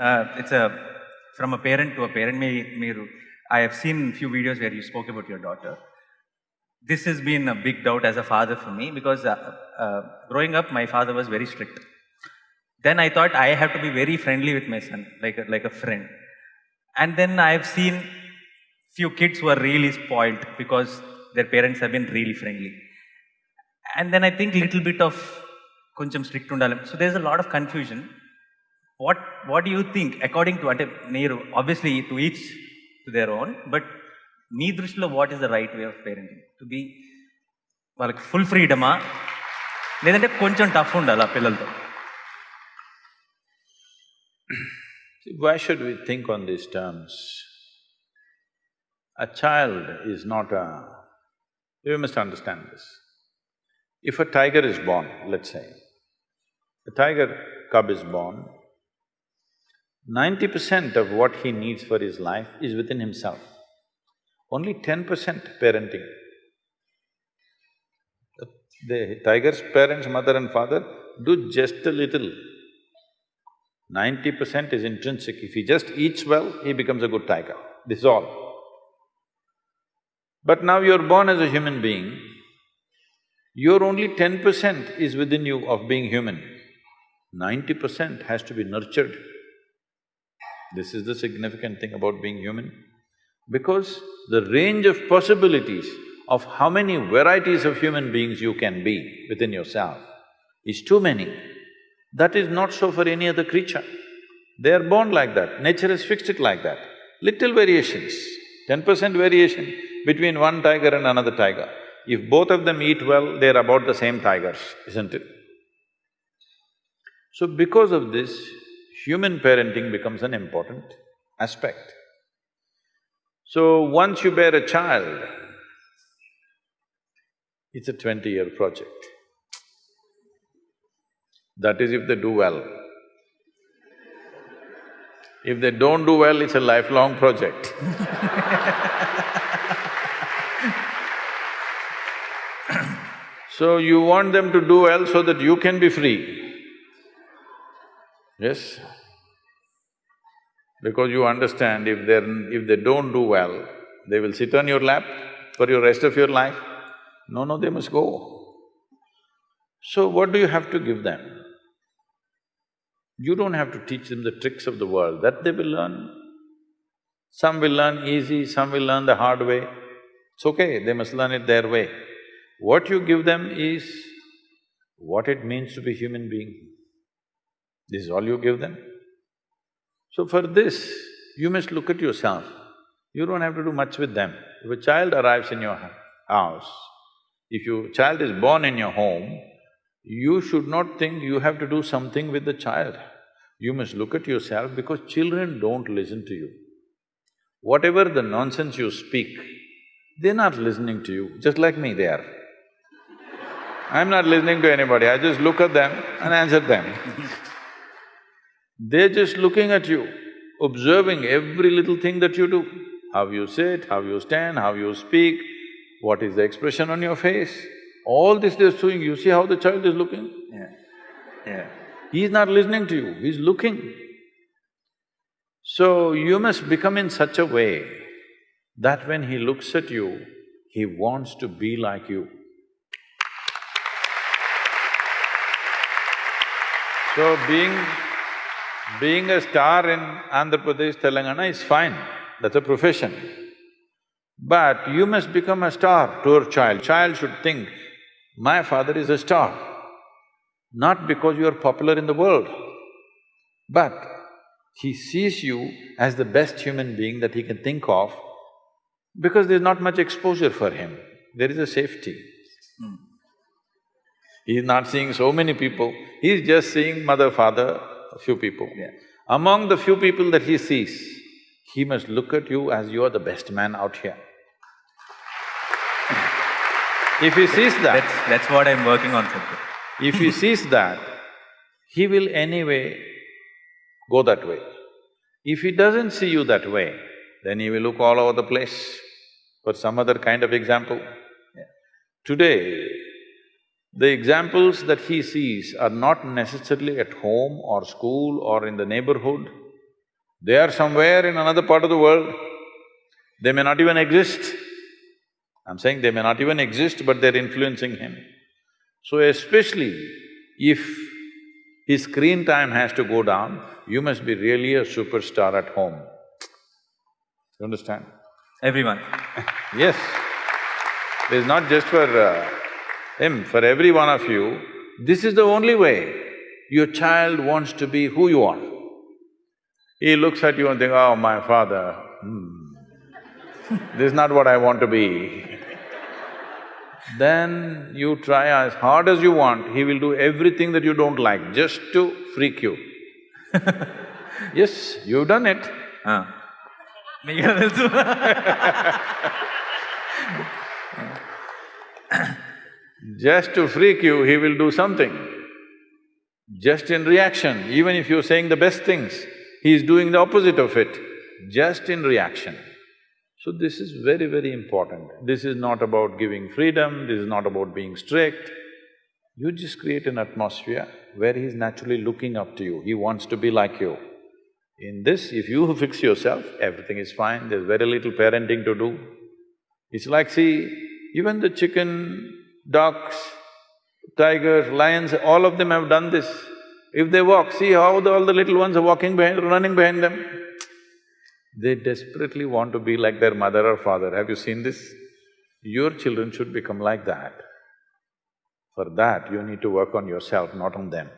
It's from a parent to a parent. I have seen few videos where you spoke about your daughter. This has been a big doubt as a father for me because growing up, my father was very strict. Then I thought I have to be very friendly with my son, like a friend. And then I've seen few kids who are really spoiled because their parents have been really friendly. And then I think little bit of koncham strict undalam. So there's a lot of confusion. What do you think according to ante neeru obviously to each to their own, but నీ దృష్టిలో what is the right way of parenting? To be వాళ్ళకి full freedom లేదంటే కొంచెం tough ఉండాలా పిల్లలతో? Why should we think on these terms? A child is not a… You must understand this. If a tiger is born, let's say, a tiger cub is born, 90% of what he needs for his life is within himself. Only 10% parenting. The tiger's parents, mother and father, do just a little. 90% is intrinsic. If he just eats well, he becomes a good tiger. This is all. But now you're born as a human being, your only 10% is within you of being human. 90% has to be nurtured. This is the significant thing about being human. Because the range of possibilities of how many varieties of human beings you can be within yourself is too many. That is not so for any other creature. They are born like that, nature has fixed it like that. Little variations, 10% variation between one tiger and another tiger. If both of them eat well, they're about the same tigers, isn't it? So because of this, human parenting becomes an important aspect. So once you bear a child, it's a 20-year project. That is if they do well. If they don't do well, it's a lifelong project. So you want them to do well so that you can be free. Yes? Because you understand if they don't do well, they will sit on your lap for your rest of your life. No, they must go. So what do you have to give them? You don't have to teach them the tricks of the world, that they will learn. Some will learn easy, some will learn the hard way. It's okay, they must learn it their way. What you give them is what it means to be human being. This is all you give them. So for this, you must look at yourself. You don't have to do much with them. If a child arrives in your house, if your child is born in your home, you should not think you have to do something with the child. You must look at yourself because children don't listen to you. Whatever the nonsense you speak, they're not listening to you, just like me they are. I'm not listening to anybody, I just look at them and answer them. They're just looking at you, observing every little thing that you do. How you sit, how you stand, how you speak, what is the expression on your face. All this they're doing, you see how the child is looking? Yeah. He's not listening to you, he's looking. So you must become in such a way that when he looks at you, he wants to be like you. So being a star in Andhra Pradesh, Telangana is fine, that's a profession. But you must become a star to your child. Child should think, my father is a star, not because you are popular in the world, but he sees you as the best human being that he can think of because there's not much exposure for him, there is a safety. He's not seeing so many people, he's just seeing mother, father, a few people. Among the few people that he sees, he must look at you as you are the best man out here. If he sees that… That's what I'm working on, Sadhguru. If he sees that, he will anyway go that way. If he doesn't see you that way, then he will look all over the place for some other kind of example. Today, the examples that he sees are not necessarily at home or school or in the neighborhood, They are somewhere in another part of the world. They may not even exist. I'm saying they may not even exist, but they're influencing him. So especially if his screen time has to go down, you must be really a superstar at home. You understand? Everyone. Yes. It's not just for him, for every one of you, this is the only way your child wants to be who you are. He looks at you and thinks, oh, my father, this is not what I want to be. Then you try as hard as you want, he will do everything that you don't like just to freak you. Yes, you've done it. మీకు తెలుసు. Just to freak you, he will do something. Just in reaction, even if you're saying the best things, he is doing the opposite of it, just in reaction. So this is very, very important. This is not about giving freedom, this is not about being strict. You just create an atmosphere where he's naturally looking up to you, he wants to be like you. In this, if you fix yourself, everything is fine, there's very little parenting to do. It's like, see, even the chicken, ducks, tigers, lions, all of them have done this. If they walk, see how all the little ones are walking behind, running behind them. They desperately want to be like their mother or father. Have you seen this? Your children should become like that. For that, you need to work on yourself, not on them.